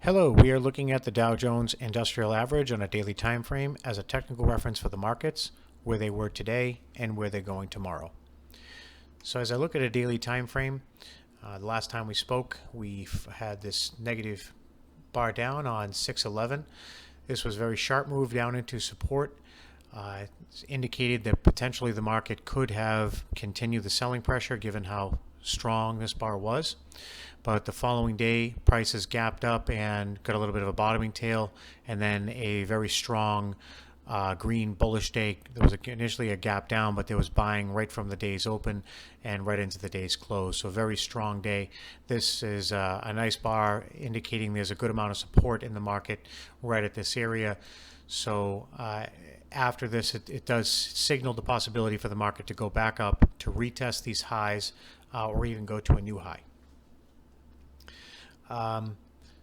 Hello, we are looking at the Dow Jones Industrial Average on a daily time frame as a technical reference for the markets, where they were today and where they're going tomorrow. So as I look at a daily time frame, the last time we spoke, we had this negative bar down on 611. This was a very sharp move down into support. It's indicated that potentially the market could have continued the selling pressure given how strong this bar was. But the following day, prices gapped up and got a little bit of a bottoming tail, and then a very strong green bullish day. There was initially a gap down, but there was buying right from the day's open and right into the day's close. So a very strong day. This is a nice bar indicating there's a good amount of support in the market right at this area. So after this, it does signal the possibility for the market to go back up to retest these highs or even go to a new high.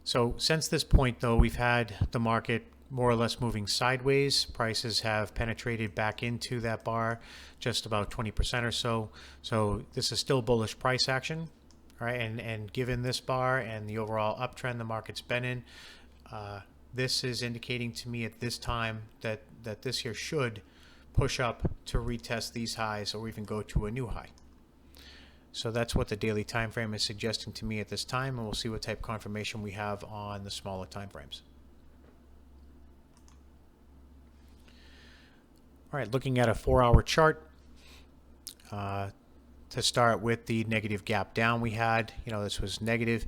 So since this point, though, we've had the market more or less moving sideways. Prices have penetrated back into that bar just about 20% or so. So this is still bullish price action, right? And given this bar and the overall uptrend the market's been in, this is indicating to me at this time that this here should push up to retest these highs or even go to a new high. So that's what the daily time frame is suggesting to me at this time, and we'll see what type of confirmation we have on the smaller time frames. All right, looking at a 4-hour chart, to start with the negative gap down we had. This was negative,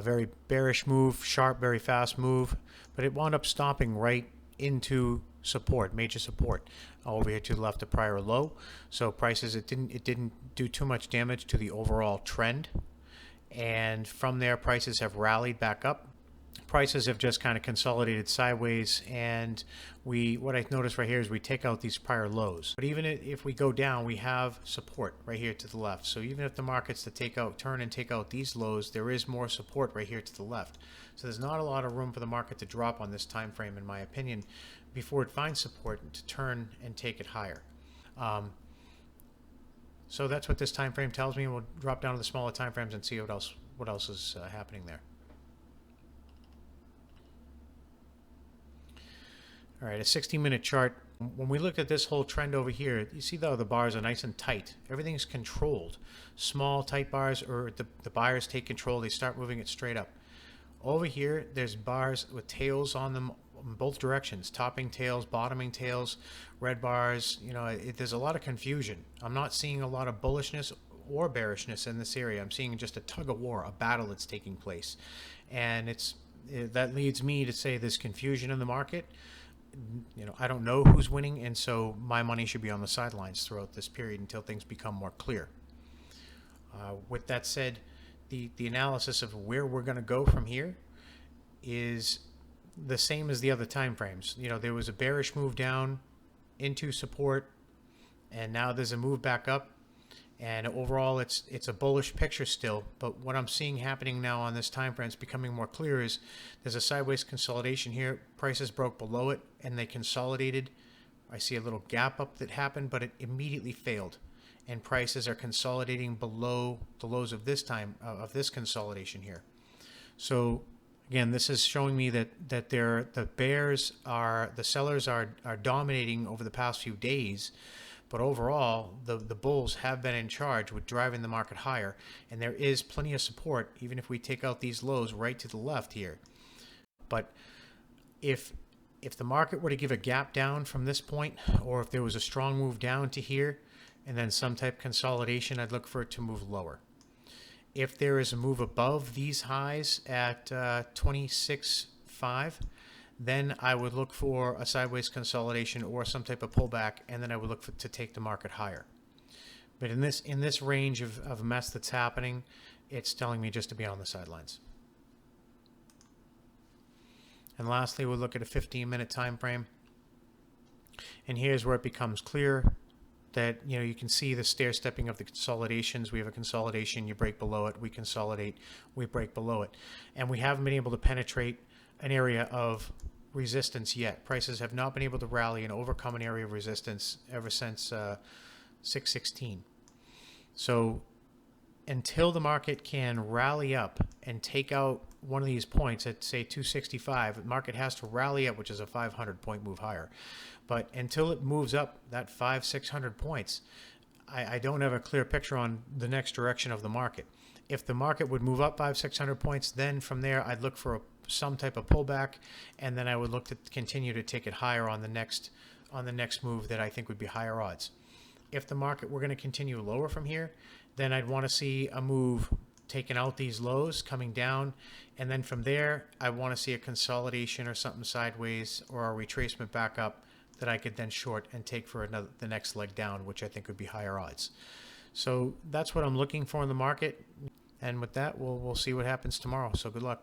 very bearish move, sharp, very fast move, but it wound up stopping right into support, major support, over here to the left of prior low. So prices, it didn't do too much damage to the overall trend, and from there prices have rallied back up. Prices have just kind of consolidated sideways, and what I noticed right here is we take out these prior lows. But even if we go down, we have support right here to the left. So even if the market's to turn and take out these lows, there is more support right here to the left. So there's not a lot of room for the market to drop on this time frame, in my opinion, before it finds support to turn and take it higher. So that's what this time frame tells me. We'll drop down to the smaller time frames and see what else is happening there. All right, a 60-minute chart. When we look at this whole trend over here, you see though the bars are nice and tight. Everything's controlled. Small, tight bars, or the buyers take control. They start moving it straight up. Over here, there's bars with tails on them in both directions. Topping tails, bottoming tails, red bars. There's a lot of confusion. I'm not seeing a lot of bullishness or bearishness in this area. I'm seeing just a tug of war, a battle that's taking place. And that leads me to say there's confusion in the market. I don't know who's winning, and so my money should be on the sidelines throughout this period until things become more clear. With that said, the analysis of where we're going to go from here is the same as the other time frames. There was a bearish move down into support, and now there's a move back up, and overall it's a bullish picture still. But what I'm seeing happening now on this time frame is becoming more clear is there's a sideways consolidation here. Prices broke below it and they consolidated. I see a little gap up that happened, but it immediately failed, and prices are consolidating below the lows of this consolidation here. So again, this is showing me that the sellers are dominating over the past few days. But overall, the bulls have been in charge with driving the market higher, and there is plenty of support even if we take out these lows right to the left here. But if the market were to give a gap down from this point, or if there was a strong move down to here and then some type of consolidation, I'd look for it to move lower. If there is a move above these highs at 26.5, then I would look for a sideways consolidation or some type of pullback, and then I would look to take the market higher. But in this range of mess that's happening, it's telling me just to be on the sidelines. And lastly, we'll look at a 15-minute time frame. And here's where it becomes clear that you can see the stair-stepping of the consolidations. We have a consolidation, you break below it, we consolidate, we break below it. And we haven't been able to penetrate an area of resistance yet. Prices have not been able to rally and overcome an area of resistance ever since 616. So until the market can rally up and take out one of these points at say 265, the market has to rally up, which is a 500 point move higher. But until it moves up that 500-600 points, I don't have a clear picture on the next direction of the market. If the market would move up 500-600 points, then from there I'd look for some type of pullback, and then I would look to continue to take it higher on the next move that I think would be higher odds. If the market were going to continue lower from here, then I'd want to see a move taking out these lows, coming down, and then from there I want to see a consolidation or something sideways or a retracement back up that I could then short and take for the next leg down, which I think would be higher odds. So that's what I'm looking for in the market, and with that we'll see what happens tomorrow. So good luck.